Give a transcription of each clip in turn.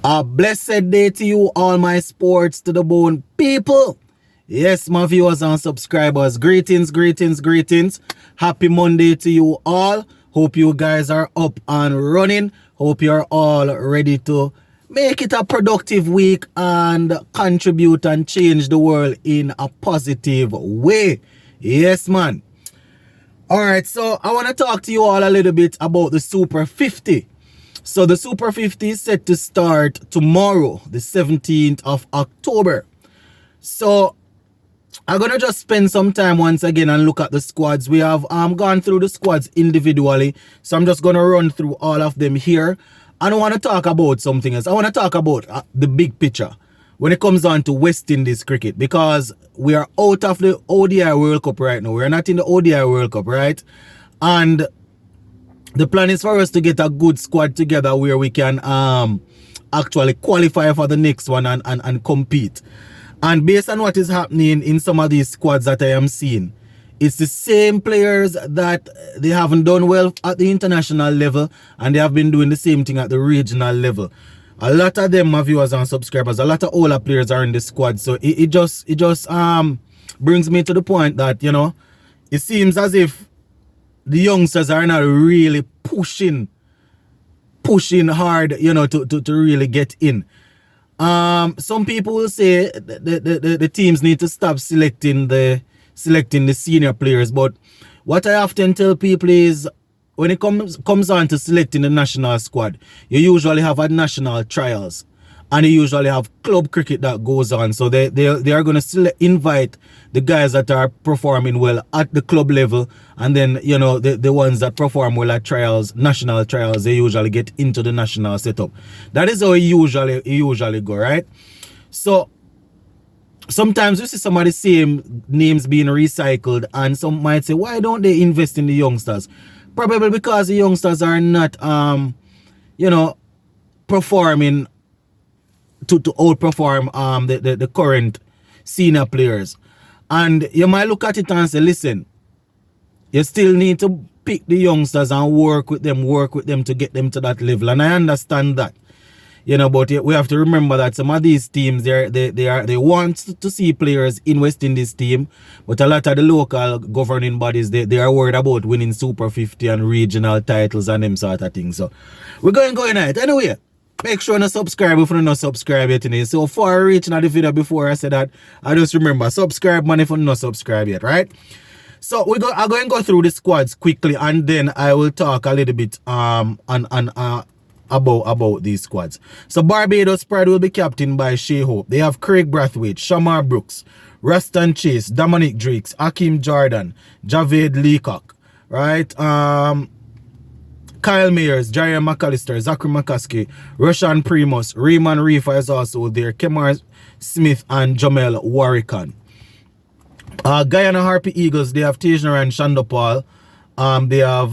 A blessed day to you, all my sports to the bone people. Yes, my viewers and subscribers. Greetings, greetings, greetings. Happy Monday to you all. Hope you guys are up and running. Hope you're all ready to make it a productive week and contribute and change the world in a positive way. Yes, man. All right, so I want to talk to you all a little bit about the Super 50. So the Super 50 is set to start tomorrow, the 17th of October. So I'm going to just spend some time once again and look at the squads. We have gone through the squads individually. So I'm just going to run through all of them here. And I want to talk about something else. I want to talk about the big picture when it comes on to West Indies cricket. Because we are out of the ODI World Cup right now. We're not in the ODI World Cup, right? And the plan is for us to get a good squad together where we can actually qualify for the next one and compete. And based on what is happening in some of these squads that I am seeing, it's the same players that they haven't done well at the international level and they have been doing the same thing at the regional level. A lot of them, my viewers and subscribers, a lot of older players are in the squad. So it just brings me to the point that, you know, it seems as if the youngsters are not really pushing hard, you know, to really get in. Some people will say the teams need to stop selecting the senior players, but what I often tell people is when it comes on to selecting the national squad, you usually have a national trials and you usually have club cricket that goes on. So they are going to invite the guys that are performing well at the club level, and then, you know, the ones that perform well at trials, national trials, they usually get into the national setup. That is how it usually go, right? So sometimes you see some of the same names being recycled, and some might say, why don't they invest in the youngsters? Probably because the youngsters are not you know, performing to outperform the current senior players. And you might look at it and say, listen, you still need to pick the youngsters and work with them to get them to that level. And I understand that, you know, but we have to remember that some of these teams, they want to see players in West Indies team, but a lot of the local governing bodies, they are worried about winning Super 50 and regional titles and them sort of things. So we're going at it. Anyway, make sure to subscribe if you're not subscribed yet. Today. So for reaching the video before I said that, I just remember, subscribe man if you're not subscribed yet, right? So I'm going to go through the squads quickly, and then I will talk a little bit about these squads. So Barbados Pride will be captained by Shea Hope. They have Craig Brathwaite, Shamar Brooks, Ruston Chase, Dominic Drakes, Hakeem Jordan, Javed Leacock, right? Kyle Mayers, Jerry McAllister, Zachary McCaskey, Roshan Primus, Raymond Reefa is also there, Kemar Smith and Jamel Warrican. Guyana Harpy Eagles, they have Tejnaran Shandopal. They have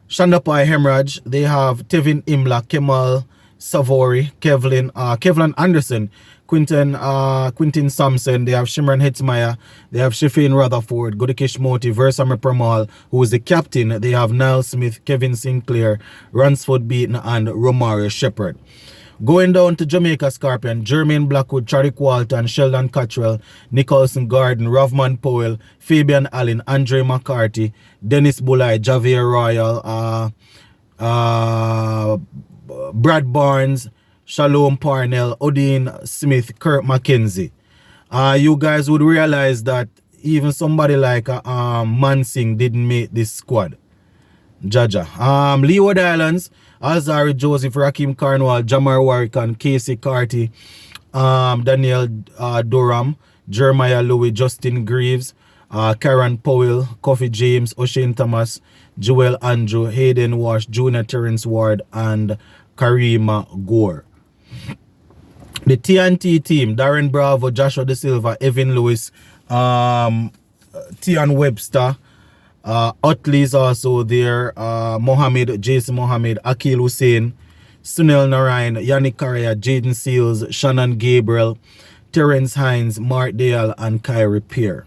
Shandapai Hemraj. They have Tevin Imla, Kemal Savory, Kevlin Anderson, Quintin Sampson. They have Shimran Hetzmaya. They have Shafeen Rutherford, Godikesh Moti, Versame Pramal, who is the captain. They have Niall Smith, Kevin Sinclair, Ransford Beaton, and Romario Shepherd. Going down to Jamaica Scorpion, Jermaine Blackwood, Charik Walton, Sheldon Cottrell, Nicholson Garden, Rovman Powell, Fabian Allen, Andre McCarthy, Dennis Bulai, Javier Royal, Brad Barnes, Shalom Parnell, Odin Smith, Kurt McKenzie. You guys would realize that even somebody like Mansing didn't make this squad. Jaja. Leeward Islands, Alzari Joseph, Rakim Carnwall, Jamar Warrican, Casey Carty, Daniel Durham, Jeremiah Louis, Justin Greaves, Karen Powell, Coffee James, O'Shane Thomas, Joel Andrew, Hayden Wash, Junior Terrence Ward, and Karima Gore. The TNT team, Darren Bravo, Joshua De Silva, Evan Lewis, Tian Webster, Utley is also there, Mohammed, Jason Mohammed, Akil Hussein, Sunil Narayan, Yannick Correa, Jaden Seals, Shannon Gabriel, Terence Hines, Mark Dale, and Kyrie Pierre.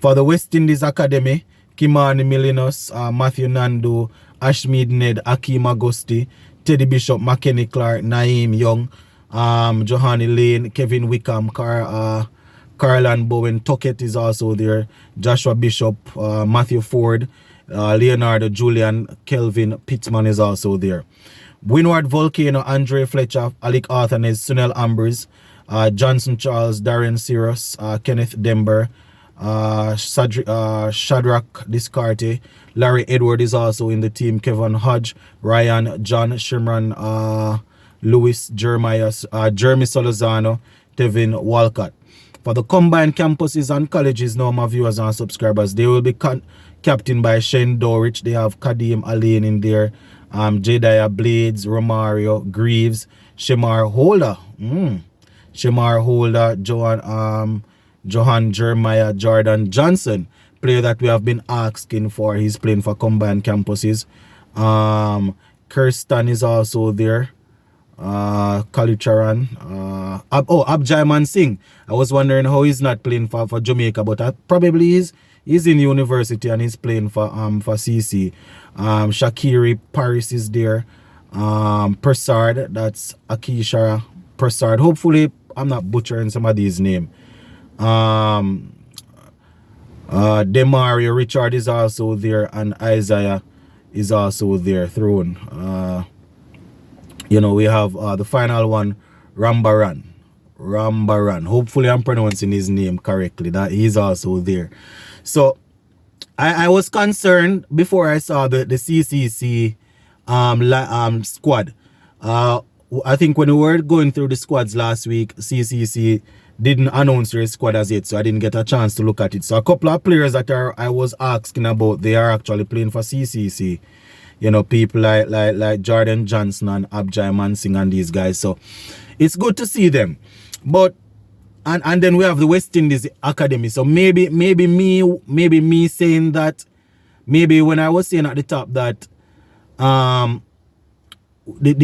For the West Indies Academy, Kimani Milinos, Matthew Nandu, Ashmead Ned, Akeem Agosti, Teddy Bishop, McKenny Clark, Naeem Young, Johanny Lane, Kevin Wickham, Carlan Bowen, Tuckett is also there, Joshua Bishop, Matthew Ford, Leonardo Julian, Kelvin Pittman is also there. Windward Volcano, Andre Fletcher, Alec Arthanes, Sunel Ambers, Johnson Charles, Darren Sirus, Kenneth Dember, Shadrach Discarte, Larry Edward is also in the team, Kevin Hodge, Ryan, John Shimran, Louis Jeremiah, Jeremy Solozano, Tevin Walcott. For the combined campuses and colleges, now my viewers and subscribers, they will be captained by Shane Dorich. They have Kadeem Alain in there, Jediah Blades, Romario, Greaves, Shemar Holder, Johan Jeremiah, Jordan Johnson, player that we have been asking for. He's playing for combined campuses. Kirsten is also there. Kalucharan, Abjaiman Singh. I was wondering how he's not playing for Jamaica, but probably he's in university and he's playing for CC. Shakiri Paris is there. Persard, that's Akishara Persard. Hopefully I'm not butchering some of these names. Demario Richard is also there, and Isaiah is also there thrown. You know, we have the final one, Rambaran. Hopefully I'm pronouncing his name correctly. That he's also there. So I was concerned before I saw the CCC squad. I think when we were going through the squads last week, CCC didn't announce their squad as yet, so I didn't get a chance to look at it. So a couple of players that I was asking about, they are actually playing for CCC. You know, people like Jordan Johnson and Abjai Mansing and these guys. So it's good to see them. But and then we have the West Indies Academy. So maybe me saying that, maybe when I was saying at the top that the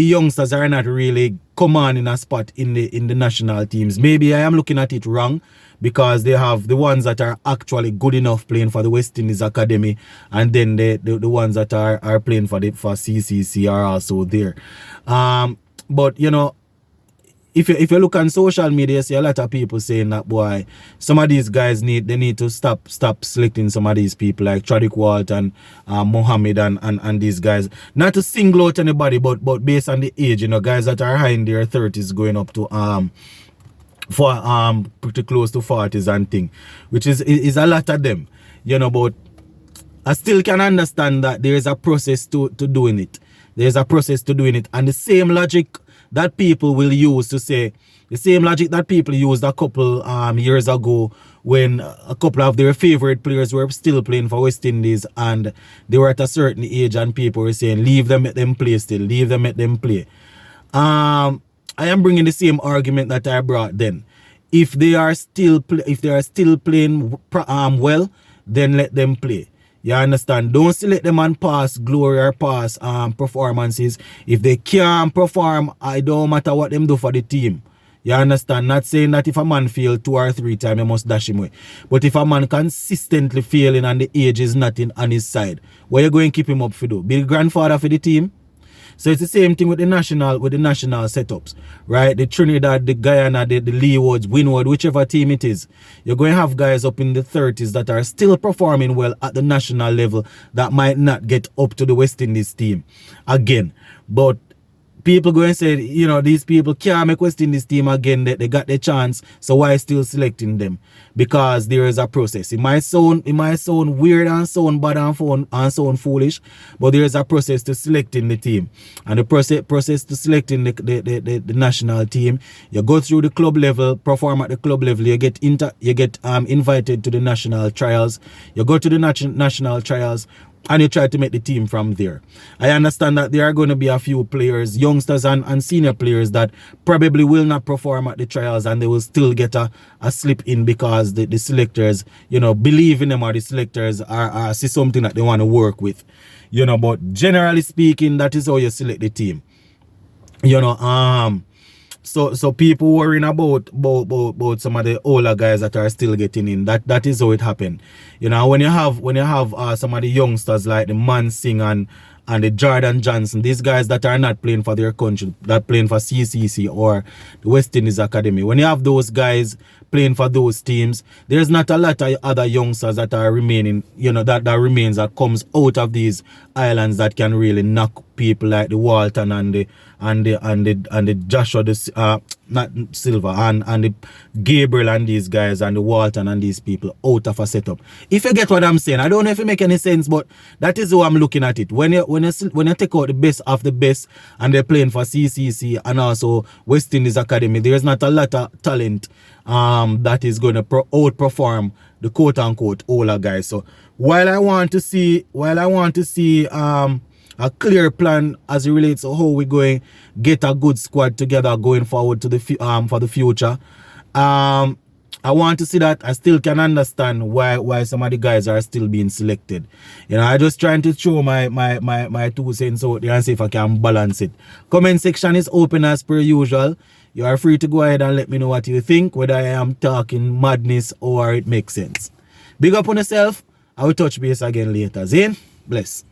youngsters are not really commanding a spot in the national teams, maybe I am looking at it wrong, because they have the ones that are actually good enough playing for the West Indies Academy, and then the ones that are playing for CCC are also there. But you know, if you look on social media, you see a lot of people saying that, boy, some of these guys need to stop selecting some of these people like Chadwick Walt and Mohammed and these guys. Not to single out anybody, but based on the age, you know, guys that are high in their 30s going up to pretty close to 40s and thing, which is a lot of them, you know. But I still can understand that there is a process to doing it. There's a process to doing it, and the same logic that people will use to say, the same logic that people used a couple years ago when a couple of their favorite players were still playing for West Indies and they were at a certain age and people were saying, leave them, let them play still, leave them, let them play. I am bringing the same argument that I brought then. If they are still playing well, then let them play. You understand? Don't select them and pass glory or pass performances. If they can't perform, it don't matter what them do for the team. You understand? Not saying that if a man fail 2 or 3 times, you must dash him away. But if a man consistently failing and the age is not on his side, what you going to keep him up for do? Be the grandfather for the team? So it's the same thing with the national setups, right? The Trinidad, the Guyana, the Leewards, Windward, whichever team it is. You're going to have guys up in the 30s that are still performing well at the national level that might not get up to the West Indies team again. But people go and say, you know, these people can't make West Indies team again. They got their chance, so why still selecting them? Because there is a process. It might sound weird and sound bad and sound foolish, but there is a process to selecting the team. And the process to selecting the national team, you go through the club level, perform at the club level, you get invited to the national trials. You go to the national trials, and you try to make the team from there. I understand that there are going to be a few players, youngsters and senior players, that probably will not perform at the trials and they will still get a slip in because the selectors, you know, believe in them, or the selectors are see something that they want to work with. You know, but generally speaking, that is how you select the team. You know, so people worrying about some of the older guys that are still getting in. That is how it happened. You know, when you have some of the youngsters like the Mansing the Jordan Johnson, these guys that are not playing for their country, that playing for CCC or the West Indies Academy. When you have those guys playing for those teams, there's not a lot of other youngsters that are remaining, you know, that remains, that comes out of these islands that can really knock people like the Walton and the Joshua, not Silva, and the Gabriel and these guys and the Walton and these people out of a setup. If you get what I'm saying, I don't know if it make any sense, but that is how I'm looking at it. When you take out the best of the best and they're playing for CCC and also West Indies Academy, there's not a lot of talent that is going to outperform the quote-unquote older guys. So while I want to see a clear plan as it relates to how we're going get a good squad together going forward to the for the future, I want to see that. I still can understand why some of the guys are still being selected. You know, I just trying to show my 2 cents out there and see if I can balance it. Comment section is open as per usual. You are free to go ahead and let me know what you think, whether I am talking madness or it makes sense. Big up on yourself. I will touch base again later. Zane, bless.